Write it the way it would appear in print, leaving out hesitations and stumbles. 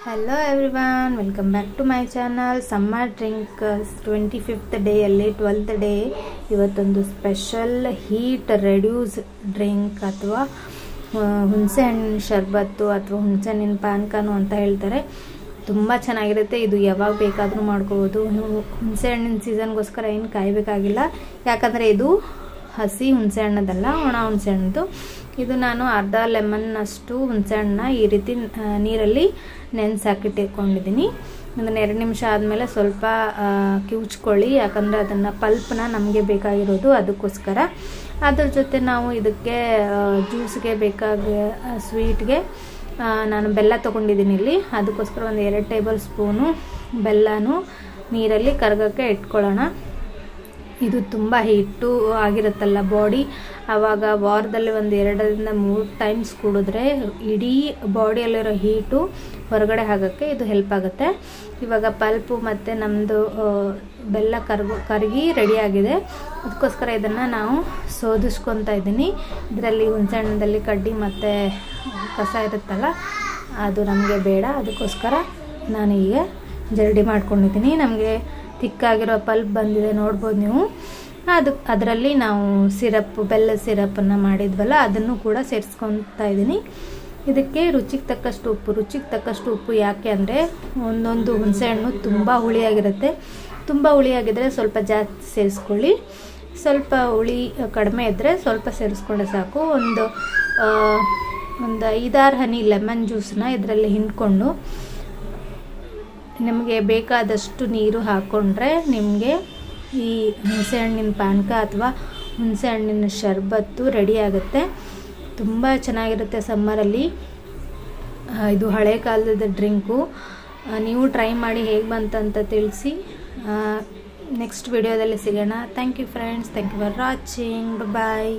Hello everyone, welcome back to my channel. Summer drink 25th day ಅಲ್ಲಿ 12th day ಇವತ್ತೊಂದು special heat reduce drink ಅಥವಾ ಹುಣಸೆ ಹಣ್ಣಿನ ಶರ್ಬತ್ತು ಅಥವಾ ಹುಣಸೆ ಹಣ್ಣಿನ ಪಾನಕನು ಅಂತ ಹೇಳ್ತಾರೆ. ತುಂಬಾ ಚೆನ್ನಾಗಿರುತ್ತೆ. ಇದು ಯಾವಾಗ ಬೇಕಾದರೂ ಮಾಡ್ಕೋಬಹುದು. ಹುಣಸೆ ಹಣ್ಣಿನ ಸೀಸನ್ಗೋಸ್ಕರ ಏನು ಕಾಯಬೇಕಾಗಿಲ್ಲ, ಯಾಕಂದ್ರೆ ಇದು ಹಸಿ ಹುಣಸೆ ಹಣ್ಣದಲ್ಲ, ಒಣ ಹುಣಸೆ ಹಣ್ಣದು. ಇದು ನಾನು ಅರ್ಧ ಲೆಮನ್ ಅಷ್ಟು ಹುಣಸೆ ಹಣ್ಣನ್ನ ಈ ರೀತಿ ನೀರಲ್ಲಿ ನೆನೆಸಾಕಿಟ್ಟಿಟ್ಕೊಂಡಿದ್ದೀನಿ. ಅದನ್ನು 2 ನಿಮಿಷ ಆದಮೇಲೆ ಸ್ವಲ್ಪ ಕಿವುಚ್ಕೊಳ್ಳಿ, ಯಾಕಂದರೆ ಅದನ್ನು ಪಲ್ಪ್ನ ನಮಗೆ ಬೇಕಾಗಿರೋದು, ಅದಕ್ಕೋಸ್ಕರ. ಅದ್ರ ಜೊತೆ ನಾವು ಇದಕ್ಕೆ ಜ್ಯೂಸ್ಗೆ ಬೇಕಾಗ ಸ್ವೀಟ್ಗೆ ನಾನು ಬೆಲ್ಲ ತೊಗೊಂಡಿದ್ದೀನಿ ಇಲ್ಲಿ. ಅದಕ್ಕೋಸ್ಕರ ಒಂದು 2 ಟೇಬಲ್ ಸ್ಪೂನು ಬೆಲ್ಲನೂ ನೀರಲ್ಲಿ ಕರಗಕ್ಕೆ ಇಟ್ಕೊಳ್ಳೋಣ. ಇದು ತುಂಬ ಹೀಟು ಆಗಿರುತ್ತಲ್ಲ ಬಾಡಿ, ಆವಾಗ ವಾರದಲ್ಲಿ ಒಂದು 2 ರಿಂದ 3 ಟೈಮ್ಸ್ ಕುಡಿದ್ರೆ ಇಡೀ ಬಾಡಿಯಲ್ಲಿರೋ ಹೀಟು ಹೊರಗಡೆ ಆಗೋಕ್ಕೆ ಇದು ಹೆಲ್ಪ್ ಆಗುತ್ತೆ. ಇವಾಗ ಪಲ್ಪು ಮತ್ತು ನಮ್ಮದು ಬೆಲ್ಲ ಕರಗಿ ರೆಡಿಯಾಗಿದೆ. ಅದಕ್ಕೋಸ್ಕರ ಇದನ್ನು ನಾವು ಸೋದಿಸ್ಕೊತಾ ಇದ್ದೀನಿ. ಇದರಲ್ಲಿ ಹುಣಸೆ ಹಣ್ಣಲ್ಲಿ ಕಡ್ಡಿ ಮತ್ತು ಕಸ ಇರುತ್ತಲ್ಲ, ಅದು ನಮಗೆ ಬೇಡ. ಅದಕ್ಕೋಸ್ಕರ ನಾನು ಈಗ ಜರಡಿ ಮಾಡ್ಕೊಂಡಿದ್ದೀನಿ. ನಮಗೆ ತಿಕ್ಕಾಗಿರೋ ಪಲ್ಪ್ ಬಂದಿದೆ, ನೋಡ್ಬೋದು ನೀವು. ಅದರಲ್ಲಿ ನಾವು ಬೆಲ್ಲದ ಸಿರಪ್ಪನ್ನು ಮಾಡಿದ್ವಲ್ಲ, ಅದನ್ನು ಕೂಡ ಸೇರಿಸ್ಕೊತಾ ಇದ್ದೀನಿ. ಇದಕ್ಕೆ ರುಚಿಗೆ ತಕ್ಕಷ್ಟು ಉಪ್ಪು ಯಾಕೆ ಅಂದರೆ ಒಂದೊಂದು ಹುಣಸೆ ಹಣ್ಣು ತುಂಬ ಹುಳಿಯಾಗಿರುತ್ತೆ. ತುಂಬ ಹುಳಿಯಾಗಿದ್ದರೆ ಸ್ವಲ್ಪ ಜಾಸ್ತಿ ಸೇರಿಸ್ಕೊಳ್ಳಿ, ಸ್ವಲ್ಪ ಹುಳಿ ಕಡಿಮೆ ಇದ್ದರೆ ಸ್ವಲ್ಪ ಸೇರಿಸ್ಕೊಂಡ್ರೆ ಸಾಕು. ಒಂದು 5-6 ಹನಿ ಲೆಮನ್ ಜ್ಯೂಸನ್ನ ಇದರಲ್ಲಿ ಹಿಂಡ್ಕೊಂಡು ನಿಮಗೆ ಬೇಕಾದಷ್ಟು ನೀರು ಹಾಕ್ಕೊಂಡ್ರೆ ನಿಮಗೆ ಈ ಹುಣಸೆ ಹಣ್ಣಿನ ಪಾನಕ ಅಥವಾ ಹುಣಸೆ ಹಣ್ಣಿನ ಶರ್ಬತ್ತು ರೆಡಿ ಆಗುತ್ತೆ. ತುಂಬ ಚೆನ್ನಾಗಿರುತ್ತೆ ಸಮ್ಮರಲ್ಲಿ. ಇದು ಹಳೆ ಕಾಲದ ಡ್ರಿಂಕು. ನೀವು ಟ್ರೈ ಮಾಡಿ ಹೇಗೆ ಬಂತಂತ ತಿಳಿಸಿ. ನೆಕ್ಸ್ಟ್ ವಿಡಿಯೋದಲ್ಲಿ ಸಿಗೋಣ. Thank you friends, thank you for watching. Bye.